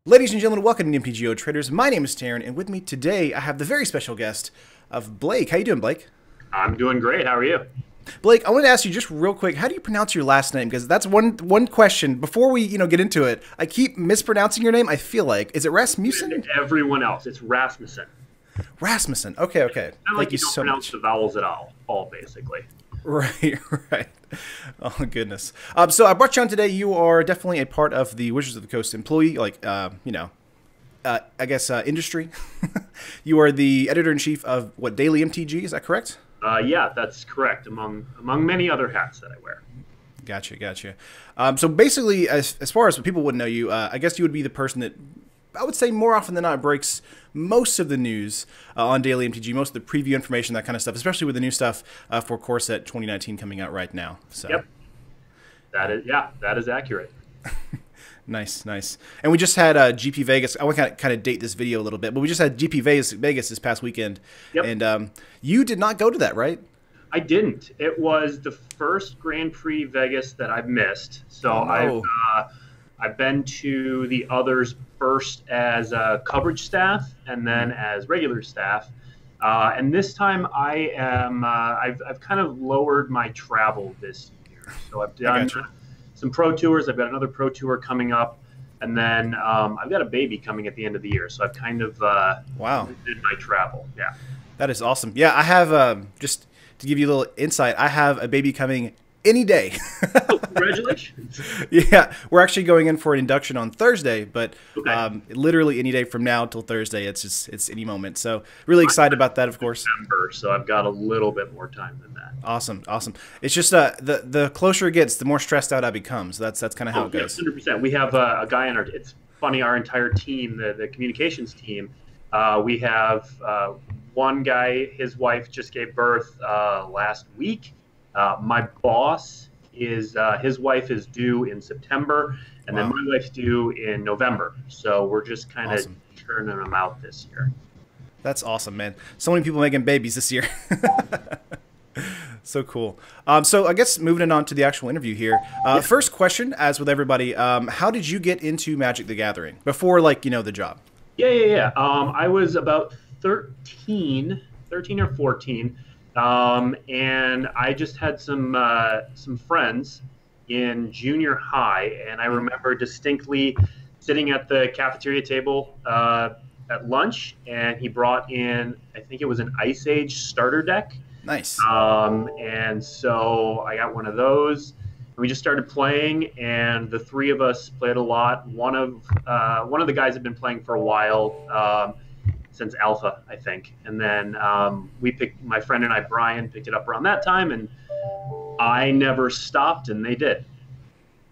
Ladies and gentlemen, welcome to MTGO Traders. My name is Taryn, and with me today I have the very special guest of Blake. How you doing, Blake? I'm doing great. How are you? Blake, I wanted to ask you just real quick, how do you pronounce your last name? Because that's one question. Before we get into it, I keep mispronouncing your name, I feel like. Is it Rasmussen? Everyone else. It's Rasmussen. Rasmussen. Okay. Not like you don't pronounce the vowels at all basically. Right. Oh, goodness. So I brought you on today. You are definitely a part of the Wizards of the Coast employee, industry. You are the editor-in-chief of, Daily MTG, is that correct? Yeah, that's correct, among many other hats that I wear. Gotcha. So basically, as far as people wouldn't know you, I guess you would be the person that, I would say more often than not, breaks most of the news on Daily MTG, most of the preview information, that kind of stuff, especially with the new stuff for Core Set 2019 coming out right now. So. Yep. That is accurate. Nice. And we just had GP Vegas. I want to kind of date this video a little bit, but we just had GP Vegas this past weekend. Yep. And you did not go to that, right? I didn't. It was the first Grand Prix Vegas that I've missed. So I've been to the others first as coverage staff and then as regular staff. And this time I am I've kind of lowered my travel this year. So I've done some pro tours. I've got another pro tour coming up, and then I've got a baby coming at the end of the year. So I've kind of limited my travel. Yeah, that is awesome. Yeah, I have just to give you a little insight. I have a baby coming any day. Oh, congratulations. Yeah, we're actually going in for an induction on Thursday, but literally any day from now till Thursday, it's any moment. So really excited about that, of course. September, so I've got a little bit more time than that. Awesome. It's just the closer it gets, the more stressed out I become. So that's kind of how it goes. 100%. We have a guy in it's funny, our entire team, the communications team, we have one guy, his wife just gave birth last week. My boss is his wife is due in September, and then my wife's due in November. So we're just kind of churning them out this year. That's awesome, man. So many people making babies this year. So cool. So I guess moving on to the actual interview here. First question, as with everybody, how did you get into Magic the Gathering before, the job? Yeah. I was about 13 or 14. And I just had some friends in junior high, and I remember distinctly sitting at the cafeteria table at lunch, and he brought in, I think it was an Ice Age starter deck. Nice. And so I got one of those, and we just started playing, and the three of us played a lot. One of the guys had been playing for a while. Since Alpha, I think. And then my friend and I, Brian, picked it up around that time, and I never stopped, and they did.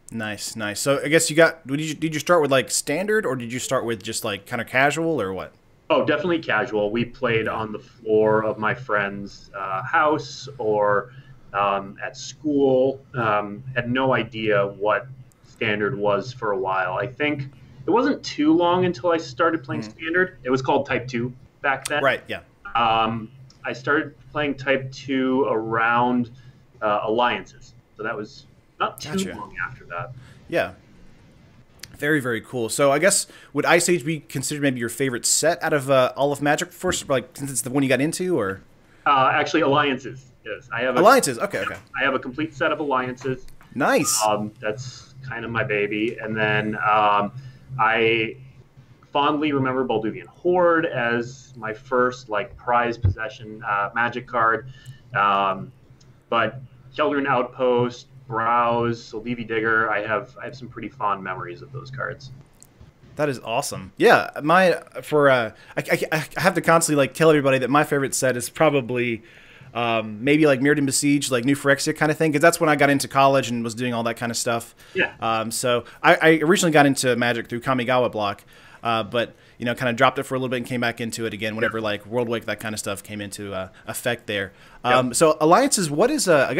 Nice. So I guess did you start with standard, or did you start with just kind of casual, or what? Oh, definitely casual. We played on the floor of my friend's house or at school. Had no idea what standard was for a while. I think it wasn't too long until I started playing Standard. It was called Type 2 back then. Right, yeah. I started playing Type 2 around Alliances. So that was not too long after that. Yeah. Very, very cool. So I guess, would Ice Age be considered maybe your favorite set out of all of Magic, first, since it's the one you got into, or? Actually, Alliances is. Alliances, okay. I have a complete set of Alliances. Nice. That's kind of my baby. And then I fondly remember Balduvian Horde as my first prize possession Magic card, but Keldrin Outpost, Browse, Soldivi Digger, I have some pretty fond memories of those cards. That is awesome. Yeah, I have to constantly tell everybody that my favorite set is probably maybe Mirrodin Besiege, New Phyrexia kind of thing, because that's when I got into college and was doing all that kind of stuff. Yeah. So I originally got into Magic through Kamigawa block, but kind of dropped it for a little bit and came back into it again whenever World Wake, that kind of stuff came into effect there. So Alliances, what is I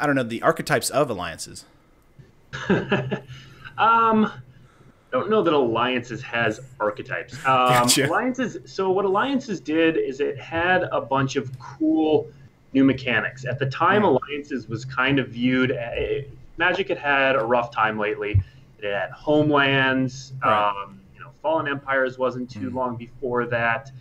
don't know, the archetypes of Alliances? Don't know that Alliances has archetypes. Gotcha. So what Alliances did is it had a bunch of cool new mechanics. At the time, Alliances was kind of viewed. Magic had a rough time lately, It had Homelands. Right. Fallen Empires wasn't too long before that.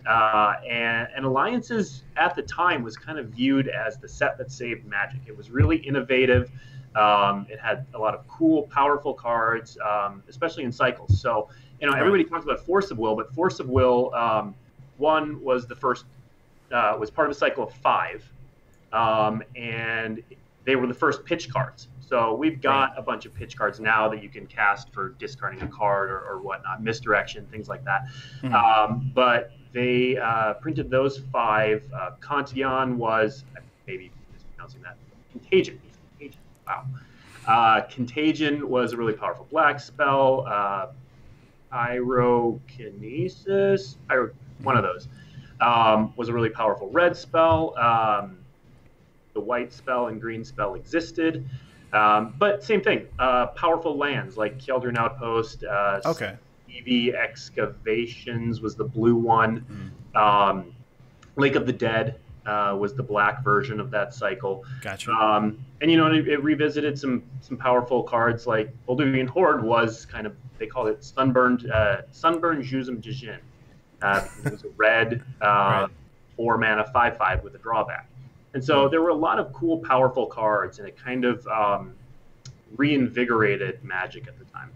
And Alliances at the time was kind of viewed as the set that saved Magic. It was really innovative. It had a lot of cool, powerful cards, especially in cycles. So, everybody talks about Force of Will, but Force of Will, one was the first, was part of a cycle of 5. And they were the first pitch cards. So we've got a bunch of pitch cards now that you can cast for discarding a card or whatnot, misdirection, things like that. But they printed those 5. Cantillon was, maybe mispronouncing that, Contagion. Wow. Contagion was a really powerful black spell. Pyrokinesis, one of those, was a really powerful red spell. The white spell and green spell existed. But same thing, powerful lands like Keldrin Outpost, EV Excavations was the blue one. Lake of the Dead was the black version of that cycle. Gotcha. And it revisited some powerful cards like Bolduvian Horde was kind of, they called it Sunburned Jusum Dijin. It was a red 4-mana 5/5 with a drawback. And so there were a lot of cool, powerful cards, and it kind of reinvigorated Magic at the time.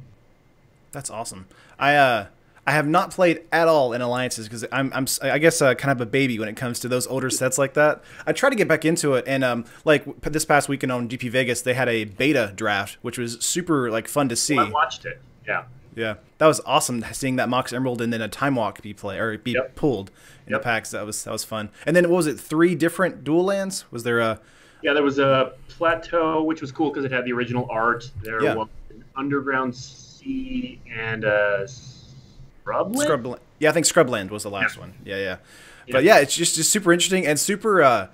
That's awesome. I have not played at all in Alliances because I guess kind of a baby when it comes to those older sets like that. I try to get back into it, and like this past weekend on GP Vegas, they had a beta draft, which was super fun to see. Well, I watched it. Yeah. Yeah, that was awesome seeing that Mox Emerald and then a Time Walk be pulled in the packs. That was fun. And then what was it? 3 different dual lands? Was there a? Yeah, there was a Plateau, which was cool because it had the original art. There was an Underground Sea and a Scrubland. Yeah, I think Scrubland was the last one. Yeah. But yeah, it's just super interesting and super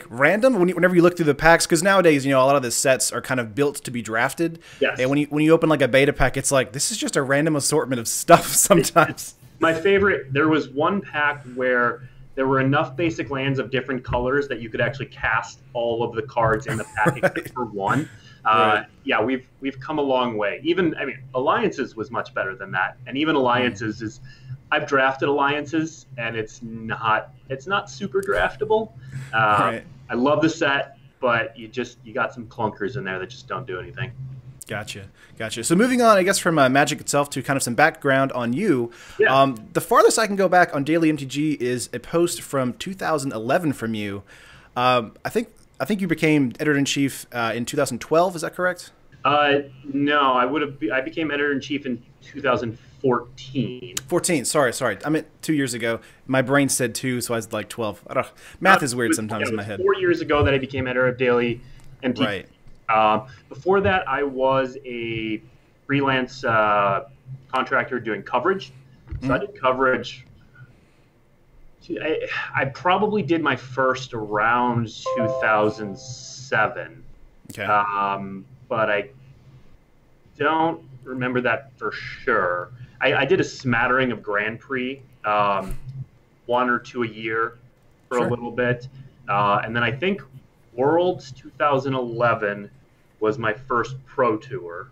random whenever you look through the packs, because nowadays a lot of the sets are kind of built to be drafted. Yes. And when you open a beta pack, it's like this is just a random assortment of stuff sometimes. My favorite, there was one pack where there were enough basic lands of different colors that you could actually cast all of the cards in the pack except for one. Yeah, we've come a long way. Alliances was much better than that, and even Alliances is. I've drafted Alliances, and it's not super draftable. I love the set, but you got some clunkers in there that just don't do anything. Gotcha. So moving on, I guess, from Magic itself to kind of some background on you. Yeah. The farthest I can go back on Daily MTG is a post from 2011 from you. I think you became Editor-in-Chief in 2012. Is that correct? No, I became Editor-in-Chief in 2014. 14. Sorry. I meant 2 years ago. My brain said 2, so I was like 12. Math is weird sometimes in my head. 4 years ago that I became editor of Daily MTG. Right. Before that, I was a freelance contractor doing coverage. So I did coverage. I probably did my first around 2007. Okay. But I don't remember that for sure. I did a smattering of Grand Prix, 1 or 2 a year for a little bit. And then I think Worlds 2011 was my first pro tour,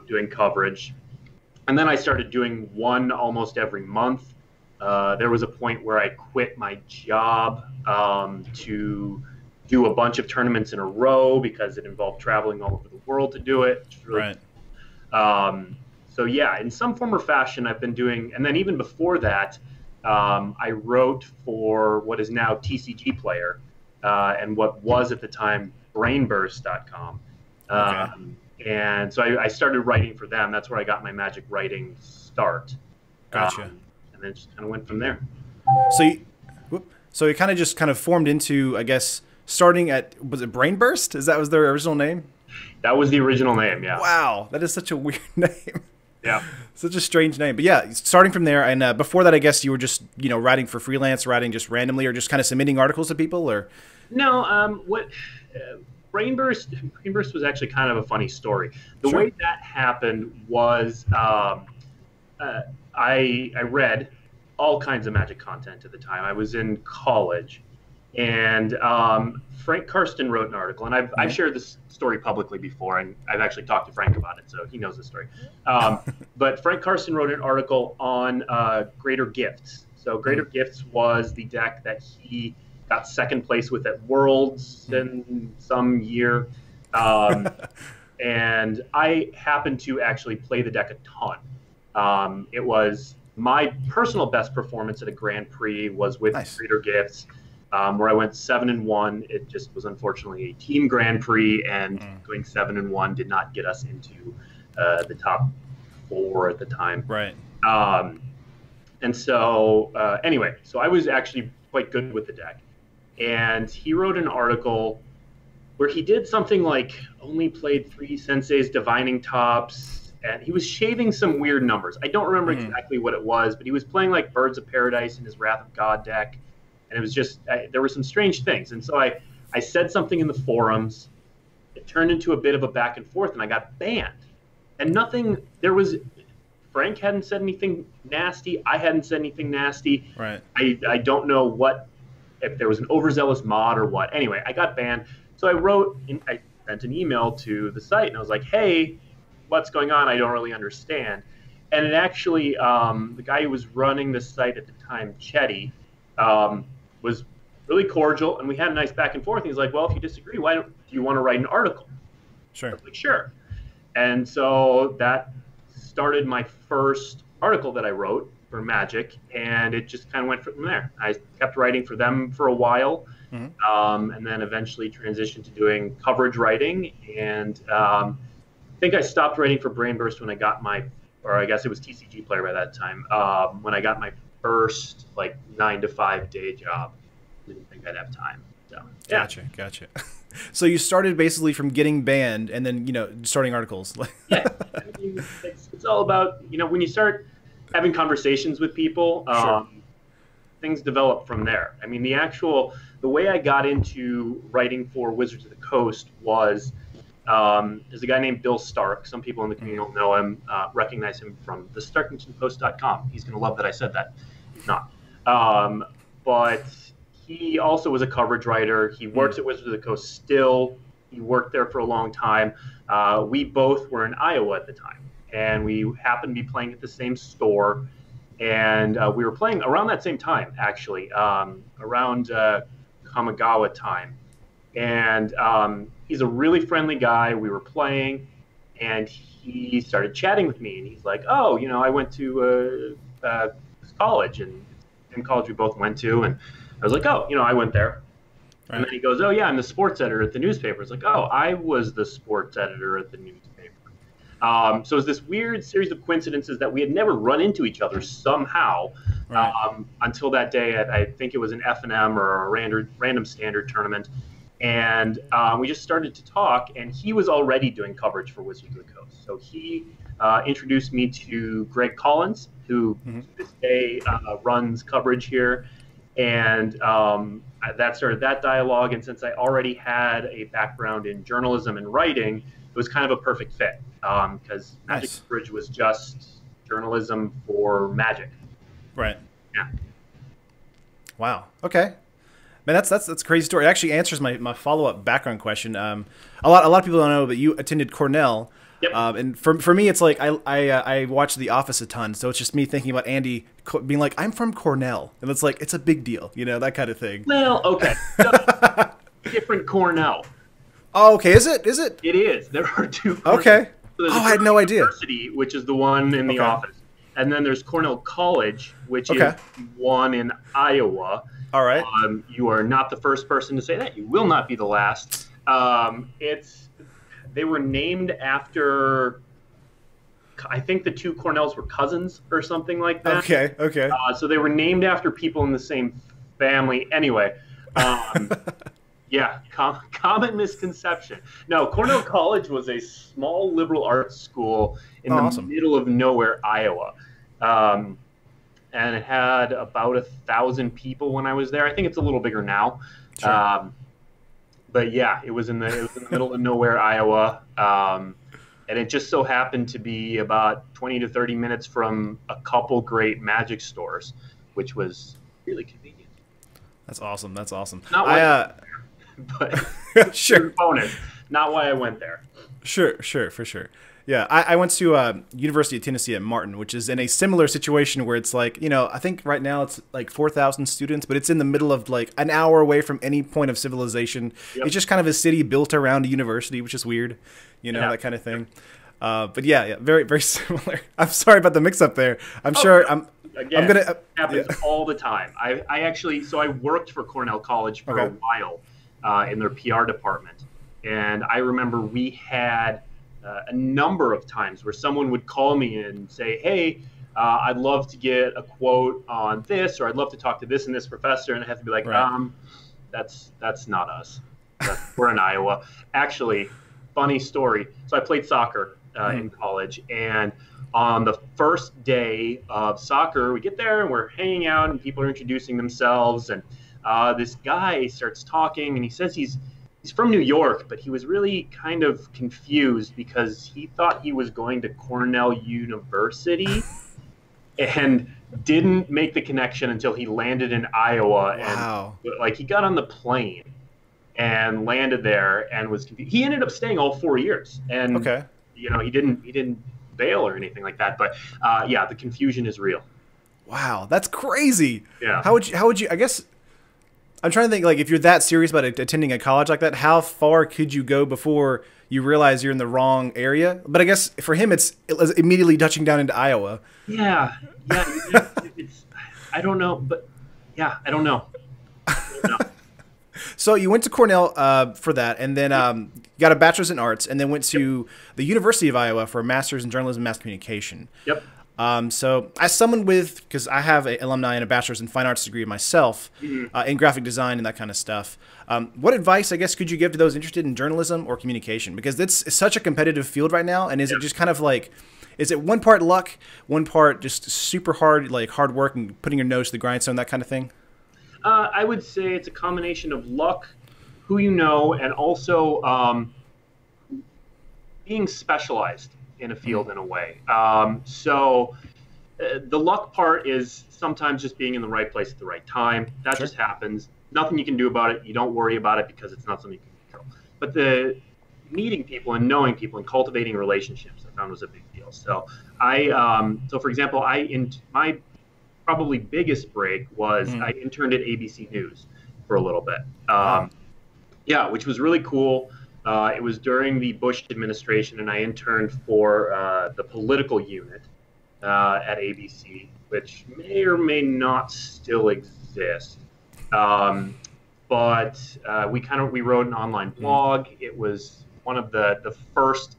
doing coverage. And then I started doing one almost every month. There was a point where I quit my job to do a bunch of tournaments in a row because it involved traveling all over the world to do it. Which is really so yeah, in some form or fashion, I've been doing, and then even before that, I wrote for what is now TCG Player, and what was at the time Brainburst.com. And so I started writing for them. That's where I got my Magic writing start. Gotcha. And then just kind of went from there. So you kind of formed into, I guess, starting at, was it Brainburst? Was their original name? That was the original name, yeah. Wow, that is such a weird name. Yeah. Such a strange name. But yeah, starting from there, and before that, I guess you were just, writing for freelance, writing just randomly, or just kind of submitting articles to people, or? No, Brainburst was actually kind of a funny story. The way that happened was I read all kinds of Magic content at the time. I was in college, and Frank Karsten wrote an article, and I've shared this story publicly before, and I've actually talked to Frank about it, so he knows the story. But Frank Karsten wrote an article on Greater Gifts. So Greater Gifts was the deck that he got second place with at Worlds in some year. And I happened to actually play the deck a ton. It was my personal best performance at a Grand Prix was with Greater Gifts. Where I went 7-1. It just was unfortunately a team Grand Prix, and going 7-1 did not get us into the top 4 at the time. Right. And so anyway, so I was actually quite good with the deck, and he wrote an article where he did something like only played 3 Sensei's Divining Tops, and he was shaving some weird numbers. I don't remember exactly what it was, but he was playing like Birds of Paradise in his Wrath of God deck. And it was just, there were some strange things. And so I said something in the forums. It turned into a bit of a back and forth, and I got banned. And nothing, Frank hadn't said anything nasty. I hadn't said anything nasty. Right. I don't know if there was an overzealous mod or what. Anyway, I got banned. So I sent an email to the site, and I was like, hey, what's going on? I don't really understand. And it actually, the guy who was running the site at the time, Chetty, was really cordial, and we had a nice back and forth. And he's like, well, if you disagree, do you want to write an article? Sure. I was like, sure. And so that started my first article that I wrote for Magic, and it just kind of went from there. I kept writing for them for a while, and then eventually transitioned to doing coverage writing. And I think I stopped writing for Brainburst when I got or I guess it was TCG Player by that time, when I got my first 9-to-5 day job. Didn't think I'd have time. So yeah. Gotcha. So you started basically from getting banned, and then starting articles. Yeah, it's all about when you start having conversations with people, things develop from there. I mean, the way I got into writing for Wizards of the Coast was there's a guy named Bill Stark. Some people in the community don't know him, recognize him from the StarkingtonPost.com. He's going to love that I said that. He's not. But he also was a coverage writer. He works at Wizards of the Coast still. He worked there for a long time. We both were in Iowa at the time, and we happened to be playing at the same store. And we were playing around that same time, actually, around Kamigawa time. And he's a really friendly guy. We were playing, and he started chatting with me. And he's like, oh, I went to college, and in college we both went to. And I was like, oh, I went there. Right. And then he goes, oh, yeah, I'm the sports editor at the newspaper. It's like, oh, I was the sports editor at the newspaper. So it was this weird series of coincidences that we had never run into each other somehow until that day. I think it was an F&M or a random standard tournament. And we just started to talk, and he was already doing coverage for Wizards of the Coast. So he introduced me to Greg Collins, who to this day runs coverage here. And that started that dialogue. And since I already had a background in journalism and writing, it was kind of a perfect fit because Magic coverage was just journalism for Magic. Right. Yeah. Wow. Okay. Man, that's a crazy story. It actually answers my follow-up background question. A lot of people don't know, but you attended Cornell. Yep. And for me, it's like I watch The Office a ton, so it's just me thinking about Andy being like, I'm from Cornell, and it's like it's a big deal, that kind of thing. Well, okay, so, different Cornell. Oh, okay, is it? It is. There are two. Cornell. Okay. So I had no idea. University, which is the one in the office, and then there's Cornell College, which is one in Iowa. All right. You are not the first person to say that. You will not be the last. They were named after, I think the two Cornells were cousins or something like that. Okay. So they were named after people in the same family. Anyway, yeah, common misconception. No, Cornell College was a small liberal arts school in the middle of nowhere, Iowa. And it had about 1,000 people when I was there. I think it's a little bigger now. Sure. But yeah, it was in the middle of nowhere, Iowa, and it just so happened to be about 20 to 30 minutes from a couple great Magic stores, which was really convenient. That's awesome. Not but Sure. bonus, not why I went there. Sure, for sure. Yeah, I went to University of Tennessee at Martin, which is in a similar situation where it's like, I think right now it's like 4,000 students, but it's in the middle of like an hour away from any point of civilization. Yep. It's just kind of a city built around a university, which is weird, that kind of thing. But yeah, very, very similar. I'm sorry about the mix-up there. I'm sure I'm gonna happens all the time. I actually I worked for Cornell College for a while in their PR department, and I remember we had a number of times where someone would call me and say, "Hey, I'd love to get a quote on this, or I'd love to talk to this and this professor," and I have to be like, that's not us. We're in Iowa. Actually, funny story. So I played soccer in college, and on the first day of soccer, we get there and we're hanging out, and people are introducing themselves, and this guy starts talking, and he says he's from New York, but he was really kind of confused because he thought he was going to Cornell University and didn't make the connection until he landed in Iowa. Wow. And he got on the plane and landed there and was confused. He ended up staying all 4 years, and he didn't bail or anything like that. But the confusion is real. Wow, that's crazy. Yeah. How would you? I guess I'm trying to think, like, if you're that serious about attending a college like that, how far could you go before you realize you're in the wrong area? But I guess for him, it was immediately touching down into Iowa. Yeah. I don't know, but I don't know. So you went to Cornell for that, and then got a bachelor's in arts, and then went to the University of Iowa for a master's in journalism and mass communication. Yep. So as someone because I have an alumni and a bachelor's in fine arts degree myself, in graphic design and that kind of stuff, what advice, I guess, could you give to those interested in journalism or communication? Because it's such a competitive field right now, and is it just kind of like, is it one part luck, one part just super hard work and putting your nose to the grindstone, that kind of thing? I would say it's a combination of luck, who you know, and also being specialized in a field in a way. So the luck part is sometimes just being in the right place at the right time. That just happens. Nothing you can do about it. You don't worry about it because it's not something you can control. But the meeting people and knowing people and cultivating relationships, I found, was a big deal. So for example, my probably biggest break was I interned at ABC News for a little bit. Which was really cool. It was during the Bush administration, and I interned for the political unit at ABC, which may or may not still exist. But we wrote an online blog. It was one of the first.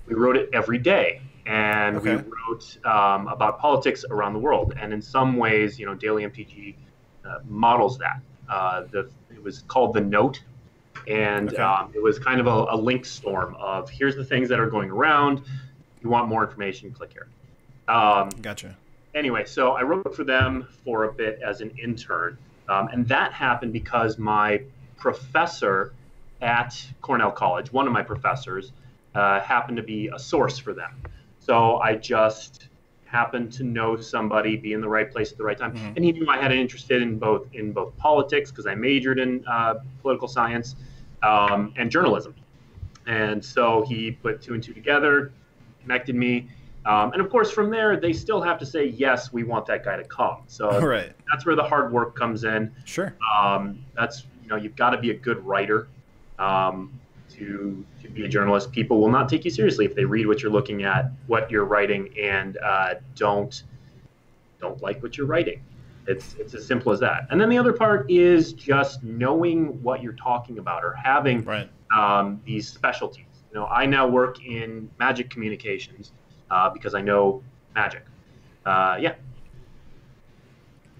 We wrote it every day, and we wrote about politics around the world. And in some ways, Daily MTG models that. It was called The Note, and it was kind of a link storm of, here's the things that are going around. If you want more information, click here. Gotcha. Anyway, so I wrote for them for a bit as an intern, and that happened because my professor at Cornell College, one of my professors, happened to be a source for them. So I just happened to know somebody, be in the right place at the right time, and he knew I had an interest in both politics, because I majored in political science, and journalism. And so he put two and two together, connected me, and of course from there they still have to say, yes, we want that guy to come. So that's where the hard work comes in. Sure. That's you've got to be a good writer to be a journalist. People will not take you seriously if they read what you're looking at, what you're writing, and don't like what you're writing. It's as simple as that. And then the other part is just knowing what you're talking about, or having these specialties. I now work in magic communications because I know magic.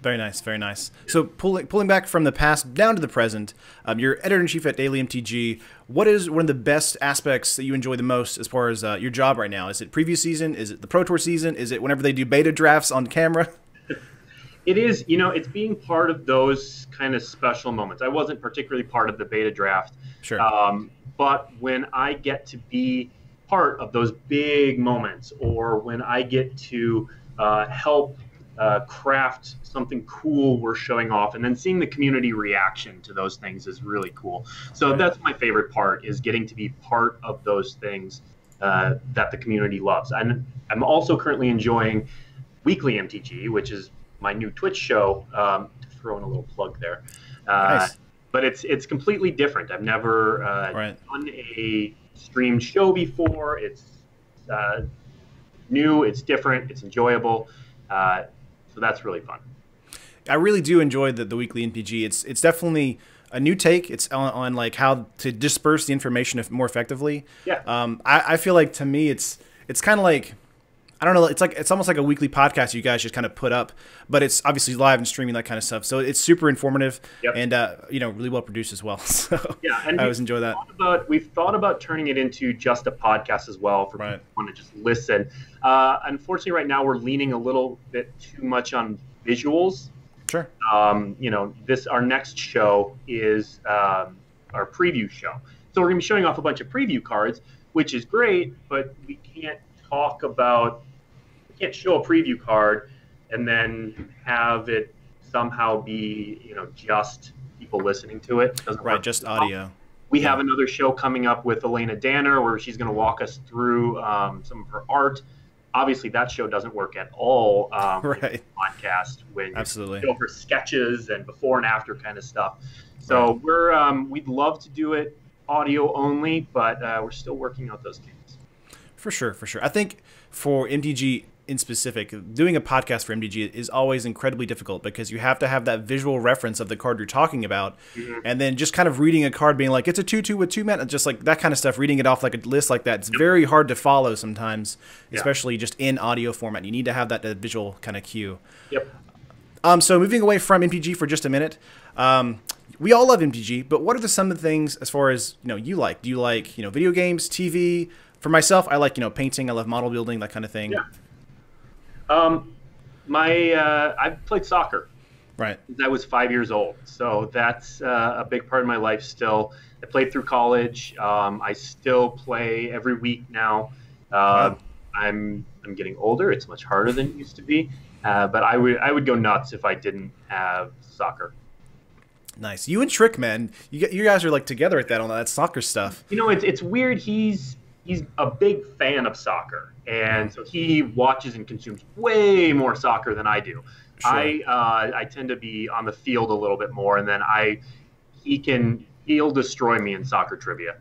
Very nice, very nice. So pulling back from the past down to the present, you're editor-in-chief at Daily MTG. What is one of the best aspects that you enjoy the most as far as your job right now? Is it preview season? Is it the Pro Tour season? Is it whenever they do beta drafts on camera? It is, it's being part of those kind of special moments. I wasn't particularly part of the beta draft. Sure. But when I get to be part of those big moments, or when I get to help craft something cool we're showing off, and then seeing the community reaction to those things is really cool. So that's my favorite part, is getting to be part of those things that the community loves. And I'm also currently enjoying Weekly MTG, which is my new Twitch show. To throw in a little plug there. Nice. But it's completely different. I've never done a streamed show before. It's new, it's different, it's enjoyable. So that's really fun. I really do enjoy the weekly NPG. It's definitely a new take. It's on like how to disperse the information more effectively. Yeah. I feel like, to me, it's kind of like, I don't know, it's almost like a weekly podcast you guys just kind of put up, but it's obviously live and streaming, that kind of stuff. So it's super informative and really well produced as well. So yeah, and I always enjoy that. We've thought about turning it into just a podcast as well for people who want to just listen. Unfortunately, right now we're leaning a little bit too much on visuals. Sure. Our next show is our preview show. So we're going to be showing off a bunch of preview cards, which is great, but we can't show a preview card and then have it somehow be, just people listening to it. Doesn't work. Just audio. We have another show coming up with Elena Danner where she's going to walk us through some of her art. Obviously, that show doesn't work at all in the podcast when you show her sketches and before and after kind of stuff. So we'd love to do it audio only, but we're still working out those kinks. For sure. I think for MTG in specific, doing a podcast for MTG is always incredibly difficult because you have to have that visual reference of the card you're talking about, and then just kind of reading a card being like, it's a 2/2 with 2 mana, just like that kind of stuff, reading it off like a list like that. It's very hard to follow sometimes, especially just in audio format. You need to have that visual kind of cue. Yep. So moving away from MTG for just a minute, we all love MTG, but what are some of the things as far as you like? Do you like video games, TV? For myself, I like painting. I love model building, that kind of thing. Yeah. I've played soccer. Right. Since I was 5 years old, so that's a big part of my life still. I played through college. I still play every week now. I'm getting older. It's much harder than it used to be, but I would go nuts if I didn't have soccer. Nice. You and Trick, man. You guys are like together at that on that soccer stuff. It's weird. He's a big fan of soccer, and so he watches and consumes way more soccer than I do. Sure. I tend to be on the field a little bit more, and then he'll destroy me in soccer trivia.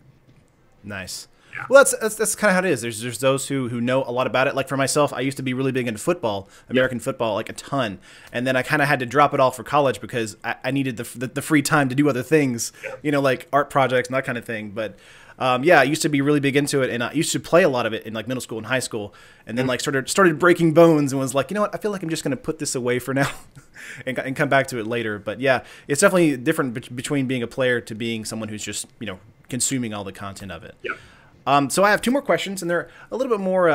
Nice. Yeah. Well, that's kind of how it is. There's those who know a lot about it. Like for myself, I used to be really big into football, American football, like a ton. And then I kind of had to drop it all for college because I needed the free time to do other things, like art projects and that kind of thing. But I used to be really big into it, and I used to play a lot of it in like middle school and high school, and then like started breaking bones and was like, I feel like I'm just going to put this away for now and come back to it later. But yeah, it's definitely different between being a player to being someone who's just consuming all the content of it. Yeah. So I have 2 more questions, and they're a little bit more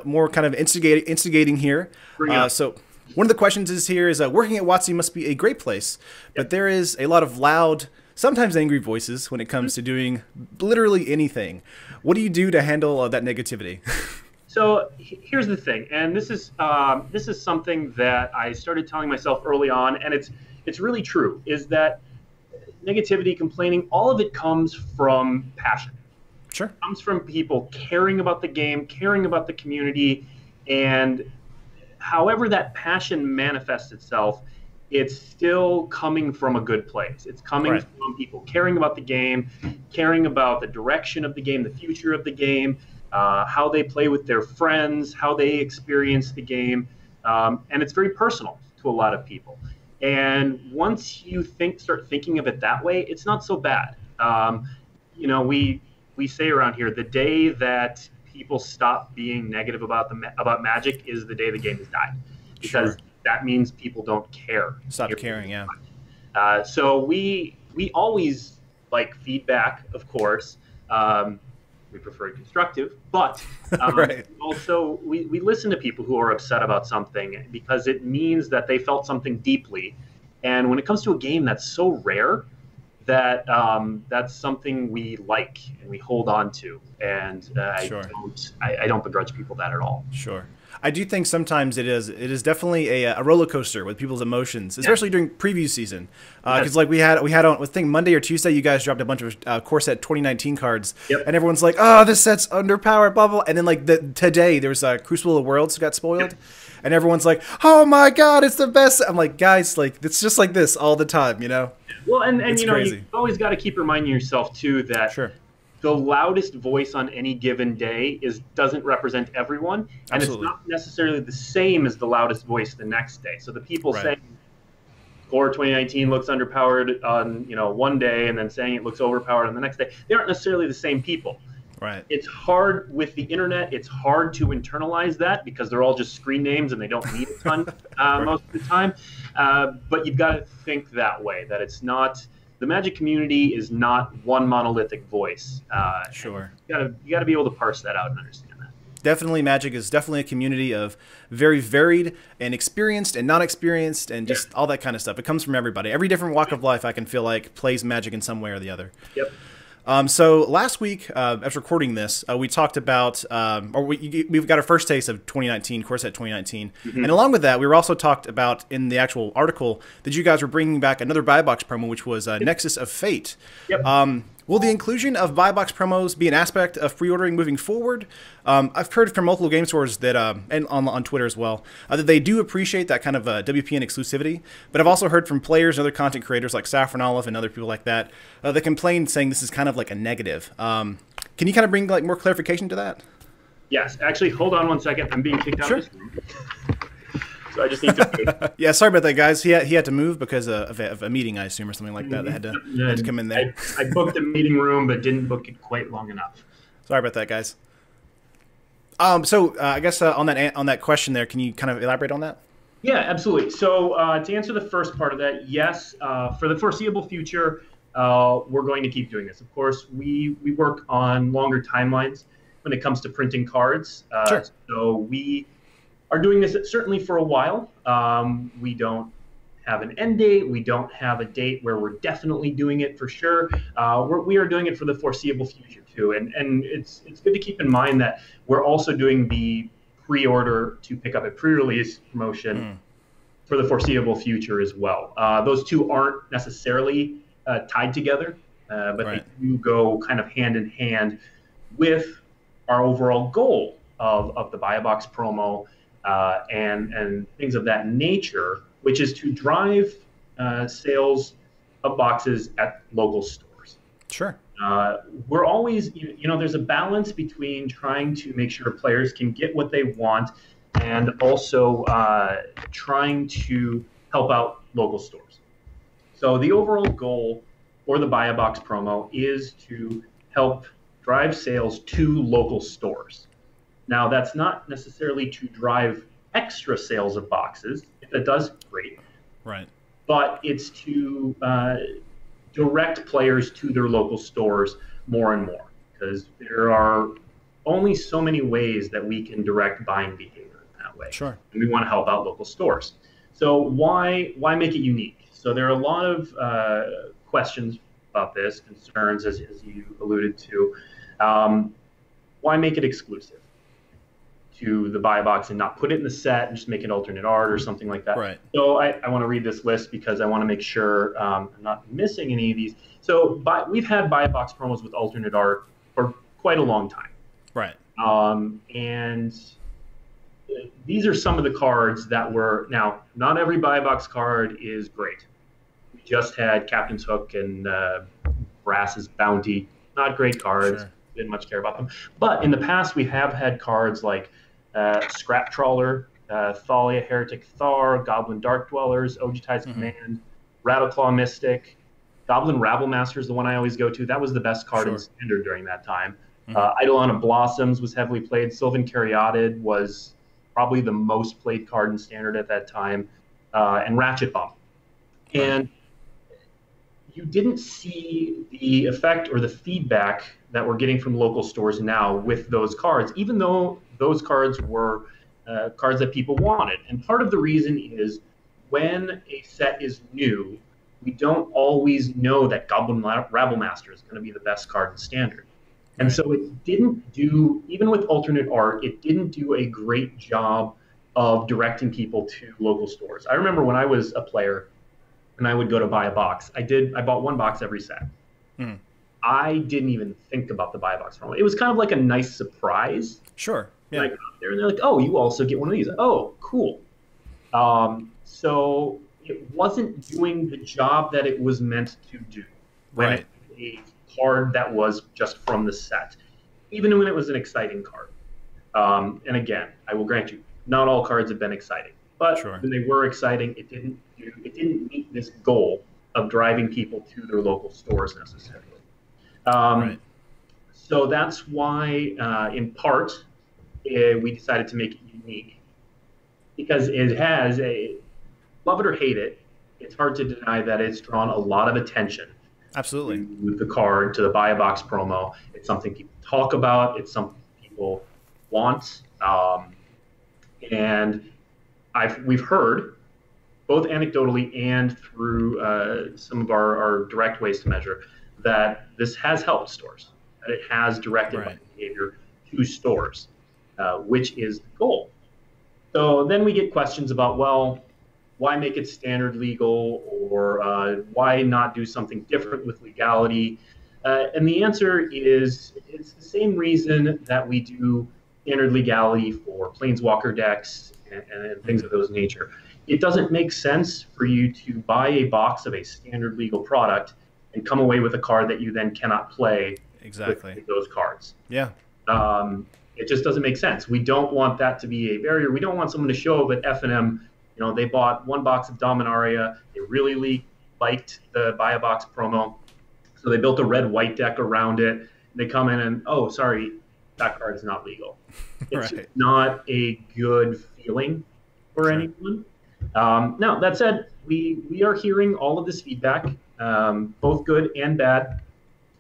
more kind of instigating here. So one of the questions is working at WotC must be a great place, but there is a lot of loud, sometimes angry voices when it comes to doing literally anything. What do you do to handle that negativity? So here's the thing, and this is something that I started telling myself early on, and it's really true, is that negativity, complaining, all of it comes from passion. Sure. It comes from people caring about the game, caring about the community, and however that passion manifests itself, it's still coming from a good place. It's coming from people caring about the game, caring about the direction of the game, the future of the game, how they play with their friends, how they experience the game. And it's very personal to a lot of people. And once you start thinking of it that way, it's not so bad. We say around here, the day that people stop being negative about Magic is the day the game has died. Because that means people don't care. Stop caring, yeah. So we always like feedback, of course. We prefer constructive, but also we listen to people who are upset about something because it means that they felt something deeply. And when it comes to a game that's so rare, that that's something we like and we hold on to. And I don't begrudge people that at all. Sure. I do think sometimes it is definitely a roller coaster with people's emotions, especially during preview season. Because like we had on, I think Monday or Tuesday, you guys dropped a bunch of core set 2019 cards, and everyone's like, "Oh, this set's underpowered," blah blah. And then like today, there was Crucible of Worlds got spoiled, and everyone's like, "Oh my god, it's the best!" I'm like, guys, like it's just like this all the time, you know? Well, and you know, you always got to keep reminding yourself too that the loudest voice on any given day doesn't represent everyone, and it's not necessarily the same as the loudest voice the next day. So the people saying Core 2019 looks underpowered on one day, and then saying it looks overpowered on the next day, they aren't necessarily the same people. Right. It's hard with the internet. It's hard to internalize that because they're all just screen names and they don't need a ton most of the time. But you've got to think that way, that it's not. The Magic community is not one monolithic voice. Sure. You got to be able to parse that out and understand that. Definitely, Magic is definitely a community of very varied and experienced and non-experienced and just all that kind of stuff. It comes from everybody. Every different walk of life, I can feel like, plays Magic in some way or the other. Yep. So last week, after recording this, we talked about, we've got our first taste of 2019, Core Set 2019. And along with that, we were also talked about in the actual article that you guys were bringing back another buy box promo, which was Nexus of Fate. Yep. Will the inclusion of buy box promos be an aspect of pre-ordering moving forward? I've heard from multiple game stores that, and on Twitter as well, that they do appreciate that kind of WPN exclusivity. But I've also heard from players and other content creators like Saffron Olive and other people like that that complain, saying this is kind of like a negative. Can you kind of bring like more clarification to that? Yes. Actually, hold on one second. I'm being kicked out of this room. So I just need to. Yeah, sorry about that, guys. He had to move because of a meeting, I assume, or something like that. They had to come in there. I booked a meeting room, but didn't book it quite long enough. Sorry about that, guys. So I guess on that question there, can you kind of elaborate on that? Yeah, absolutely. So to answer the first part of that, yes, for the foreseeable future, we're going to keep doing this. Of course, we work on longer timelines when it comes to printing cards. Sure. So we are doing this certainly for a while. We don't have an end date. We don't have a date where we're definitely doing it for sure. We are doing it for the foreseeable future too. And it's good to keep in mind that we're also doing the pre-order to pick up a pre-release promotion for the foreseeable future as well. Those two aren't necessarily tied together, but they do go kind of hand in hand with our overall goal of the Buy a Box promo. And things of that nature, which is to drive sales of boxes at local stores. Sure. We're always, there's a balance between trying to make sure players can get what they want and also trying to help out local stores. So the overall goal for the Buy a Box promo is to help drive sales to local stores. Now, that's not necessarily to drive extra sales of boxes. If that does, great. Right. But it's to direct players to their local stores more and more, because there are only so many ways that we can direct buying behavior in that way. Sure. And we want to help out local stores. So why make it unique? So there are a lot of questions about this, concerns, as you alluded to. Why make it exclusive to the buy box and not put it in the set and just make it alternate art or something like that? Right. So I want to read this list because I want to make sure I'm not missing any of these. So we've had buy box promos with alternate art for quite a long time. Right. And these are some of the cards that were, now, not every buy box card is great. We just had Captain's Hook and Brass's Bounty. Not great cards. Sure. Didn't much care about them. But in the past, we have had cards like Scrap Trawler, Thalia Heretic Thar, Goblin Dark Dwellers, Ojutai's Command, Rattleclaw Mystic, Goblin Rabblemaster is the one I always go to. That was the best card in Standard during that time. Eidolon of Blossoms was heavily played. Sylvan Caryatid was probably the most played card in Standard at that time, and Ratchet Bomb. And you didn't see the effect or the feedback that we're getting from local stores now with those cards, even though those cards were cards that people wanted. And part of the reason is when a set is new, we don't always know that Goblin Rabblemaster is going to be the best card in Standard. And so it didn't do, even with alternate art, it didn't do a great job of directing people to local stores. I remember when I was a player and I would go to buy a box, I bought one box every set. Mm. I didn't even think about the buy a box promo. It was kind of like a nice surprise. Sure. Yeah. And I got there and they're like, oh, you also get one of these. Oh, cool. So it wasn't doing the job that it was meant to do. When it was a card that was just from the set, even when it was an exciting card. And again, I will grant you, not all cards have been exciting, but when they were exciting, it didn't meet this goal of driving people to their local stores necessarily. So that's why, in part, we decided to make it unique, because it has love it or hate it, it's hard to deny that it's drawn a lot of attention. Absolutely. To the card, to the buy a box promo. It's something people talk about. It's something people want. And we've heard, both anecdotally and through some of our direct ways to measure, that this has helped stores, that it has directed behavior to stores, which is the goal. So then we get questions about, well, why make it standard legal, or why not do something different with legality? And the answer is, it's the same reason that we do standard legality for planeswalker decks and things of those nature. It doesn't make sense for you to buy a box of a standard legal product and come away with a card that you then cannot play with those cards. Yeah. It just doesn't make sense. We don't want that to be a barrier. We don't want someone to show up at F&M, they bought one box of Dominaria, they really liked the buy a box promo, so they built a red-white deck around it, and they come in and, oh, sorry, that card is not legal. It's just not a good feeling for anyone. Now, that said, we are hearing all of this feedback, both good and bad,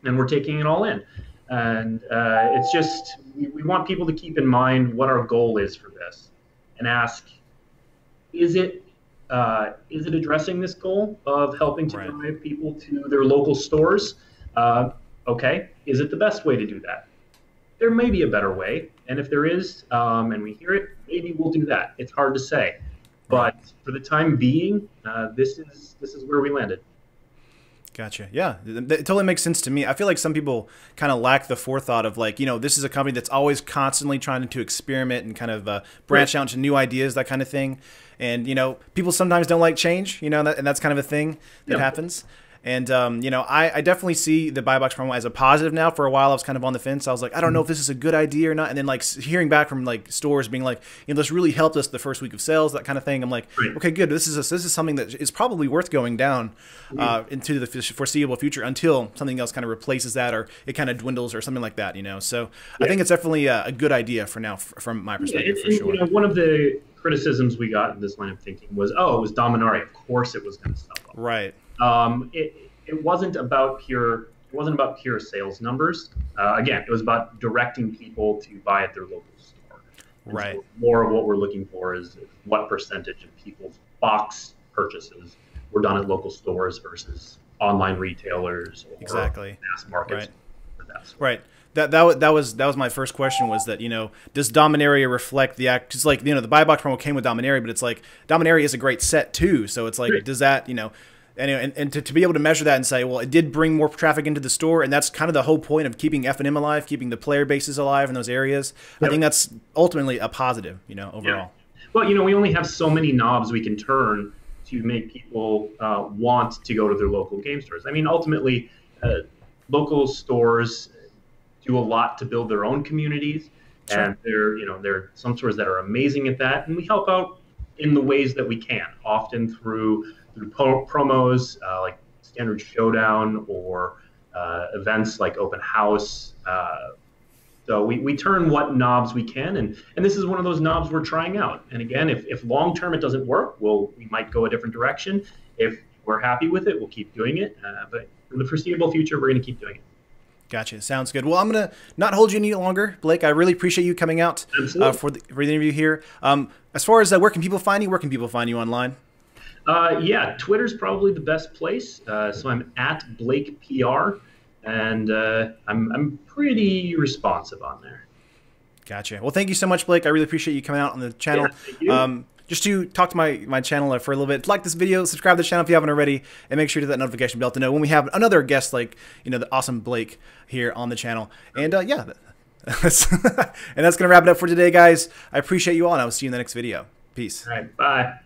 and we're taking it all in. And it's just, we want people to keep in mind what our goal is for this and ask, is it addressing this goal of helping to drive people to their local stores? Okay, is it the best way to do that? There may be a better way, and if there is, and we hear it, maybe we'll do that. It's hard to say, but for the time being, this is where we landed. Gotcha. Yeah, it totally makes sense to me. I feel like some people kind of lack the forethought of like, this is a company that's always constantly trying to experiment and kind of branch out into new ideas, that kind of thing. And, people sometimes don't like change, and that's kind of a thing that happens. And, I definitely see the buy box promo as a positive now. For a while, I was kind of on the fence. I was like, I don't know if this is a good idea or not. And then, like, hearing back from, like, stores being like, this really helped us the first week of sales, that kind of thing. I'm like, okay, good. This is something that is probably worth going down into the foreseeable future until something else kind of replaces that, or it kind of dwindles or something like that, So I think it's definitely a good idea for now, from my perspective, for sure. One of the criticisms we got in this line of thinking was, oh, it was Dominaria. Of course it was going to sell up. Right. It wasn't about pure sales numbers. Again, it was about directing people to buy at their local store. And so more of what we're looking for is what percentage of people's box purchases were done at local stores versus online retailers or mass markets. Right. That was my first question, was that, does Dominaria reflect the act? Because, like, the buy box promo came with Dominaria, but it's like Dominaria is a great set too. So it's like, does that, anyway, and to be able to measure that and say, well, it did bring more traffic into the store, and that's kind of the whole point of keeping F&M alive, keeping the player bases alive in those areas. I think that's ultimately a positive, overall. Yeah. Well, we only have so many knobs we can turn to make people want to go to their local game stores. I mean, ultimately, local stores do a lot to build their own communities, and there are some stores that are amazing at that, and we help out in the ways that we can, often through promos like Standard Showdown or events like Open House. So we turn what knobs we can, and this is one of those knobs we're trying out. And again, if long term it doesn't work, we might go a different direction. If we're happy with it, we'll keep doing it. But for the foreseeable future, we're going to keep doing it. Gotcha. Sounds good. Well, I'm going to not hold you any longer, Blake. I really appreciate you coming out for the interview here. As far as where can people find you? Where can people find you online? Yeah, Twitter's probably the best place. So I'm at Blake PR. and I'm pretty responsive on there. Gotcha. Well, thank you so much, Blake. I really appreciate you coming out on the channel. Yeah, thank you. Just to talk to my channel for a little bit, like this video, subscribe to the channel if you haven't already, and make sure to hit that notification bell to know when we have another guest like, the awesome Blake here on the channel. And yeah, and that's going to wrap it up for today, guys. I appreciate you all, and I will see you in the next video. Peace. All right, bye.